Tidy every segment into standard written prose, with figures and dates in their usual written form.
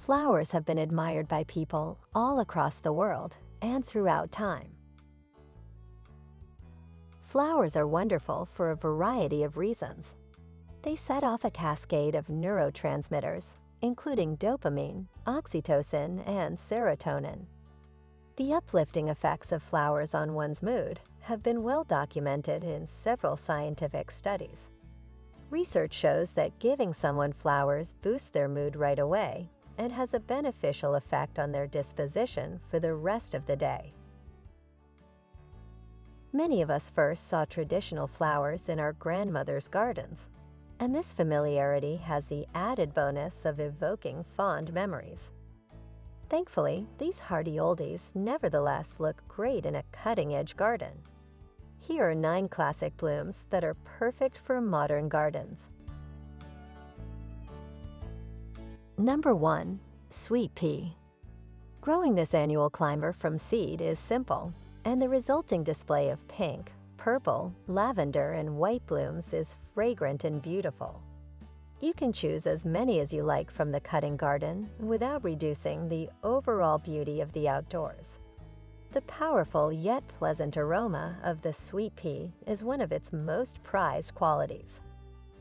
Flowers have been admired by people all across the world and throughout time. Flowers are wonderful for a variety of reasons. They set off a cascade of neurotransmitters, including dopamine, oxytocin, and serotonin. The uplifting effects of flowers on one's mood have been well documented in several scientific studies. Research shows that giving someone flowers boosts their mood right away and has a beneficial effect on their disposition for the rest of the day. Many of us first saw traditional flowers in our grandmother's gardens, and this familiarity has the added bonus of evoking fond memories. Thankfully, these hardy oldies nevertheless look great in a cutting-edge garden. Here are 9 classic blooms that are perfect for modern gardens. Number 1. Sweet pea. Growing this annual climber from seed is simple, and the resulting display of pink, purple, lavender, and white blooms is fragrant and beautiful. You can choose as many as you like from the cutting garden without reducing the overall beauty of the outdoors. The powerful yet pleasant aroma of the sweet pea is one of its most prized qualities.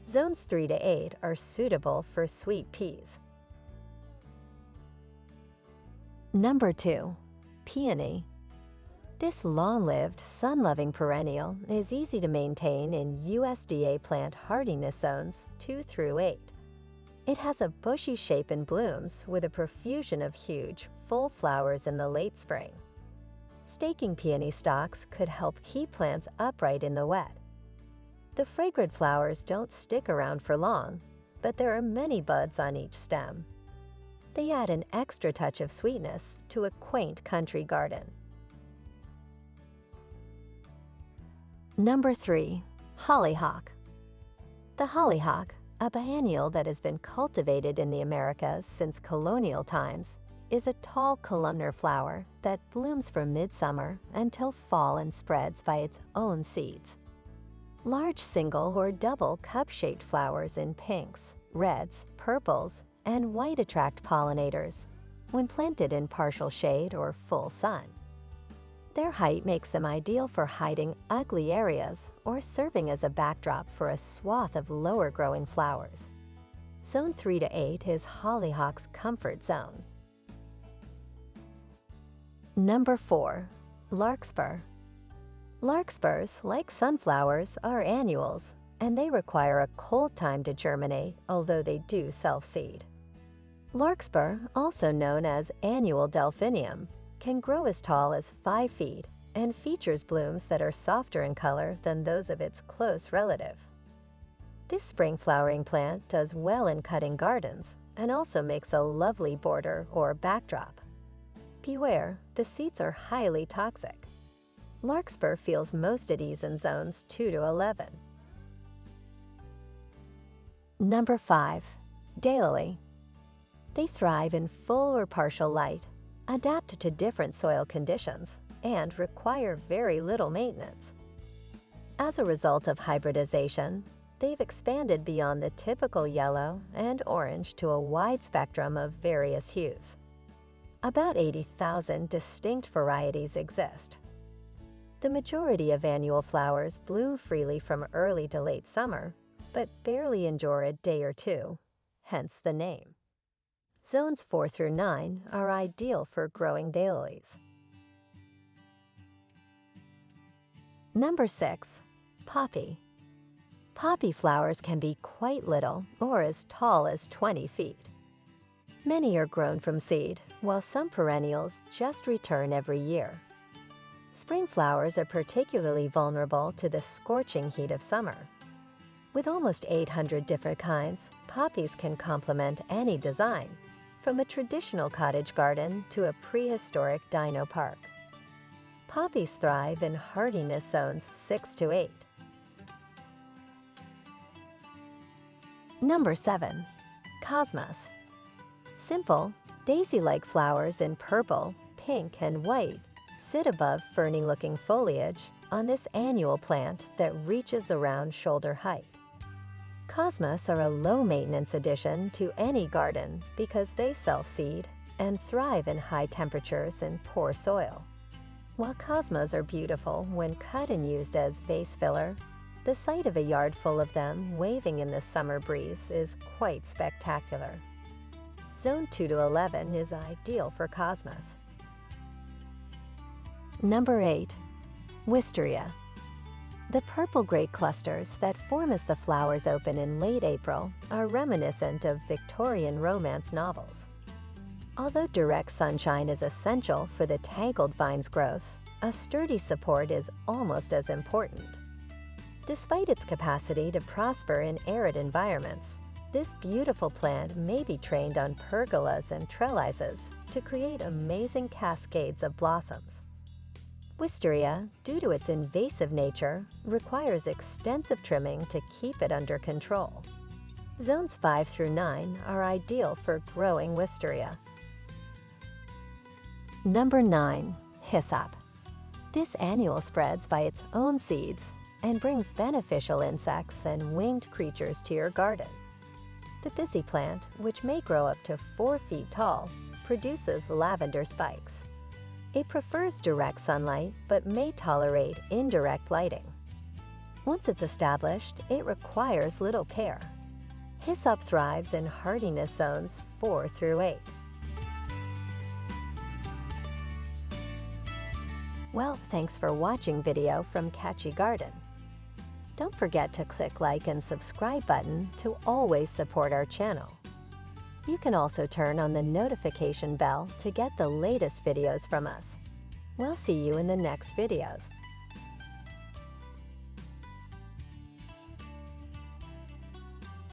Zones 3 to 8 are suitable for sweet peas. Number 2. Peony. This long-lived, sun-loving perennial is easy to maintain in USDA plant hardiness zones 2 through 8. It has a bushy shape and blooms with a profusion of huge, full flowers in the late spring. Staking peony stalks could help keep plants upright in the wet. The fragrant flowers don't stick around for long, but there are many buds on each stem. They add an extra touch of sweetness to a quaint country garden. Number 3. Hollyhock. The hollyhock, a biennial that has been cultivated in the Americas since colonial times, is a tall columnar flower that blooms from midsummer until fall and spreads by its own seeds. Large single or double cup-shaped flowers in pinks, reds, purples, and white attract pollinators when planted in partial shade or full sun. Their height makes them ideal for hiding ugly areas or serving as a backdrop for a swath of lower-growing flowers. Zone 3 to 8 is hollyhock's comfort zone. Number 4. Larkspur. Larkspurs, like sunflowers, are annuals, and they require a cold time to germinate, although they do self-seed. Larkspur, also known as annual delphinium, can grow as tall as 5 feet and features blooms that are softer in color than those of its close relative. This spring flowering plant does well in cutting gardens and also makes a lovely border or backdrop. Beware, the seeds are highly toxic. Larkspur feels most at ease in zones 2 to 11. Number 5. Daylily. They thrive in full or partial light, adapt to different soil conditions, and require very little maintenance. As a result of hybridization, they've expanded beyond the typical yellow and orange to a wide spectrum of various hues. About 80,000 distinct varieties exist. The majority of annual flowers bloom freely from early to late summer, but barely endure a day or two, hence the name. Zones 4 through 9 are ideal for growing daylilies. Number 6. Poppy. Poppy flowers can be quite little or as tall as 20 feet. Many are grown from seed, while some perennials just return every year. Spring flowers are particularly vulnerable to the scorching heat of summer. With almost 800 different kinds, poppies can complement any design, from a traditional cottage garden to a prehistoric dino park. Poppies thrive in hardiness zones 6 to 8. Number 7. Cosmos. Simple, daisy-like flowers in purple, pink, and white sit above ferny-looking foliage on this annual plant that reaches around shoulder height. Cosmos are a low-maintenance addition to any garden because they self-seed and thrive in high temperatures and poor soil. While cosmos are beautiful when cut and used as vase filler, the sight of a yard full of them waving in the summer breeze is quite spectacular. Zone 2 to 11 is ideal for cosmos. Number 8. Wisteria. The purple-gray clusters that form as the flowers open in late April are reminiscent of Victorian romance novels. Although direct sunshine is essential for the tangled vine's growth, a sturdy support is almost as important. Despite its capacity to prosper in arid environments, this beautiful plant may be trained on pergolas and trellises to create amazing cascades of blossoms. Wisteria, due to its invasive nature, requires extensive trimming to keep it under control. Zones 5 through 9 are ideal for growing wisteria. Number 9. Hyssop. This annual spreads by its own seeds and brings beneficial insects and winged creatures to your garden. The busy plant, which may grow up to 4 feet tall, produces lavender spikes. It prefers direct sunlight but may tolerate indirect lighting. Once it's established, it requires little care. Hyssop thrives in hardiness zones 4 through 8. Well, thanks for watching video from Catchy Garden. Don't forget to click like and subscribe button to always support our channel. You can also turn on the notification bell to get the latest videos from us. We'll see you in the next videos.